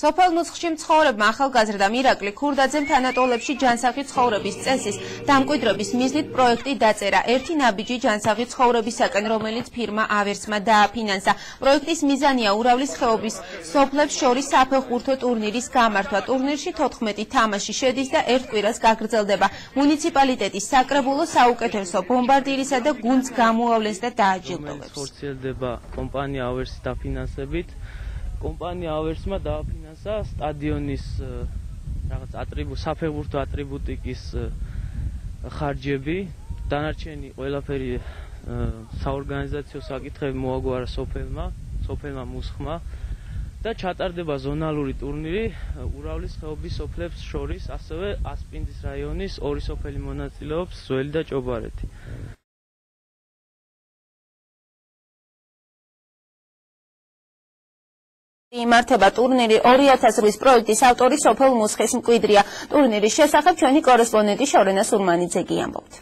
სოფელ მუცხში მცხოვრებმა ახალგაზრდამ ირაკლი ქურდაძემ თანატოლებში ჯანსაღი ცხოვრების წესის დამკვიდრების მიზნით პროექტი დაწერა. ერთი ნაბიჯი ჯანსაღი ცხოვრებისაკენ, რომელიც ფირმა ავერსმა დააფინანსა. პროექტის მიზანია ურავლის ხეობის სოფლებს შორის საფეხბურთო ტურნირის გამართვა. ტურნირში 14 თამაში შედის და ერთ კვირას გაგრძელდება. მუნიციპალიტეტის საკრებულო საუკეთესო ბომბარდირისა და გუნდს გამოავლენს და დააჯილდოვებს. ხორციელდება კომპანია ავერსის დაფინანსებით. კომპანია ავერსმა დააფინანსა სტადიონის რაღაც საფეხბურთო ატრიბუტიკის ხარჯები, დანარჩენი ყველაფერი საორგანიზაციო საკითხები მოაგვარა სოფელმა მუსხმა და ჩატარდება ზონალური ტურნირი ურავლის ხეობის სოფლებს შორის, ასევე ასპინძის რაიონის ორი სოფელი მონაწილეობს, ზველი და ჭობარეთი. იმართება ტურნირი 2000 წლის პროექტის ავტორი სოფელ მუსხის მკვიდრია. ტურნირის შესახებ ჩვენი კორესპონდენტი შორენა სურმანიძე გიამბობთ.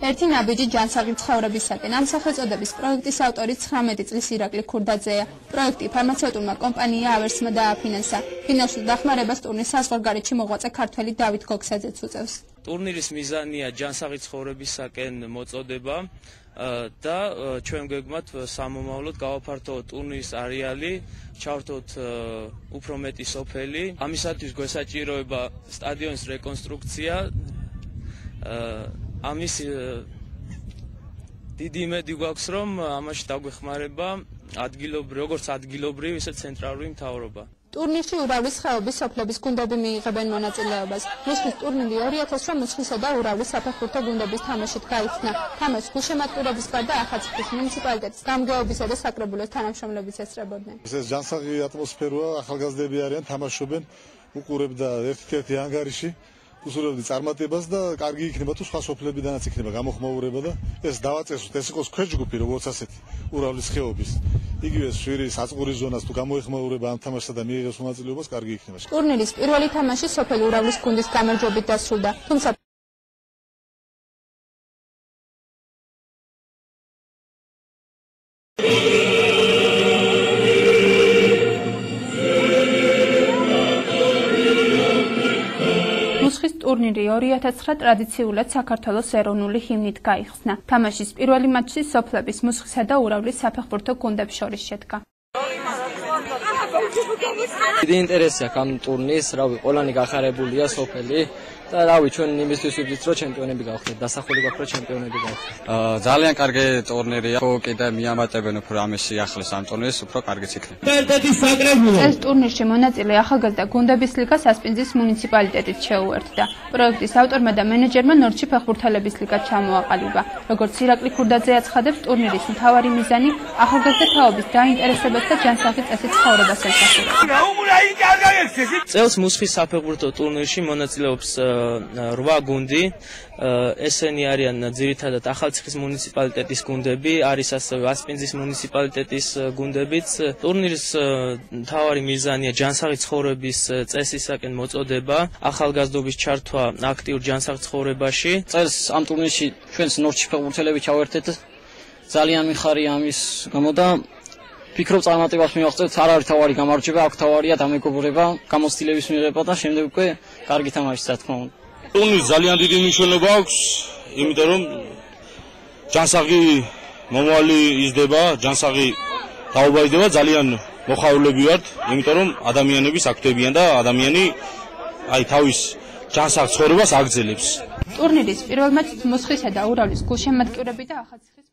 ერთი ნაბიჯი ჯანსაღი ცხოვრებისაკენ. ამ სახელწოდების პროექტის ავტორი 19 წლის ირაკლი ქურდაძეა. პროექტი ფარმაცევტულმა კომპანია ავერსმა დააფინანსა. ფინანსურ დახმარებას ტურნირის საზღვარგარეთში მოღვაწე ქართველი დავით გოგსაძეც უწევს. ტურნირის მიზანია ჯანსაღი ცხოვრებისაკენ მოწოდება და ჩვენ გეგმავთ სამომავლოდ გავაფართოვოთ ტურნირის არეალი, ჩავართოთ უფრო მეტი სოფელი. ამისათვის გვესაჭიროება სტადიონის რეკონსტრუქცია. ამის დიდი იმედი გვაქვს, რომ ამაში დაგვეხმარება როგორც ადგილობრივი, ისე ცენტრალური მთავრობა. ტურნირში ურავლის ხეობის სოფლების გუნდები მიიღებენ მონაწილეობას. მუსხის ტურნირი 2000 რომ მუსხისა და ურავლის საფეხბურთო გუნდების თამაშით გაიხსნა. თამაშს გულშემატკივრობის გარდა ახალციხის მუნიციპალიტეტის გამგეობისა და საკრებულოს თანამშრომლებიც ესწრებოდნენ. ეს ჯანსაღი ატმოსფეროა, ახალგაზრდები არიან, თამაშობენ, უყურებდა ერთ-ერთი ანგარიში. უსურვებდი წარმატებას და კარგი იქნება თუ სხვა სოფლებიდანაც იქნება გამოხმაურება და ეს დავაწესოთ, ეს იყოს ქვეჯგუფი როგორც ასეთი ურავლის ხეობის. იგივე შვირის აწყურის ზონას თუ გამოეხმაურება ამ თამაშსა და მიიღებს მონაწილეობას, კარგი იქნება. ტურნირის პირველი თამაში სოფელ ურავლის გუნდის გამარჯვებით დასრულდა. თუმცა ტურნირი 2009 ტრადიციულად საქართველოს ეროვნული ჰიმნით გაიხსნა. თამაშის პირველი მატჩი სოფლების მუსხისა და ურავლის საფეხბურთო გუნდებს შორის შედგა. დიდი ინტერესი აქვს ამ ტურნირს, ყველანი გახარებულია სოფელი და ჩვენ იმისთვის ვიბრძვით, რომ ჩემპიონები გავხდეთ, დასახული გვაქვს, რომ ჩემპიონები გავხდეთ. ძალიან კარგი ტურნირია. ხო, კიდე მიამატებენ უფრო ამის სიახლეს ამ ტურნირს, უფრო კარგიც იქნება. ეს ტურნირში მონაწილე ახალგაზრდა გუნდების ლიგას ასპინძის მუნიციპალიტეტით შეუერთდა. პროექტის ავტორმა და მენეჯერმა ნორჩი ფეხბურთელების ლიგა ჩამოაყალიბა. როგორც ირაკლი ქურდაძე აცხადებს, ტურნირის მთავარი მიზანი ახალგაზრდა თაობის დაინტერესებას და ჯანსაღი წესით ცხოვრებას ეხმარება. წელს მუსხის საფეხბურთო ტურნირში მონაწილეობს 8 გუნდი. ესენი არიან ძირითადად ახალციხის მუნიციპალიტეტის გუნდები, არის ასევე ასპინძის მუნიციპალიტეტის გუნდებიც. ტურნირის მთავარი მიზანია ჯანსაღი ცხოვრების წესისაკენ მოწოდება, ახალგაზრდობის ჩართვა აქტიურ ჯანსაღ ცხოვრებაში. წელს ამ ტურნირში ჩვენს ნორჩი ფეხბურთელები ჩავერთეთ. ძალიან მიხარია ამის გამო და ფიქრობ წარმატებას მივაღწევთ. არ არის თავარი გამარჯვება, აქ თავარია დამეგობრება, გამოცდილების მიღება და შემდეგ უკვე კარგი თამაში, რა თქმა უნდა. ტურნირს ძალიან დიდი მნიშვნელობა აქვს, იმიტომ რომ ჯანსაღი მომავალი იზრდება, ჯანსაღი თაობა იზრდება, ძალიან მოხარულები ვართ, იმიტომ რომ ადამიანები საქმდებიან და ადამიანი თავის ჯანსაღ ცხოვრებას აგრძელებს. ტურნირის პირველ მატჩს მუსხისა და ურავლის გულშემატკივრები და ახალციხის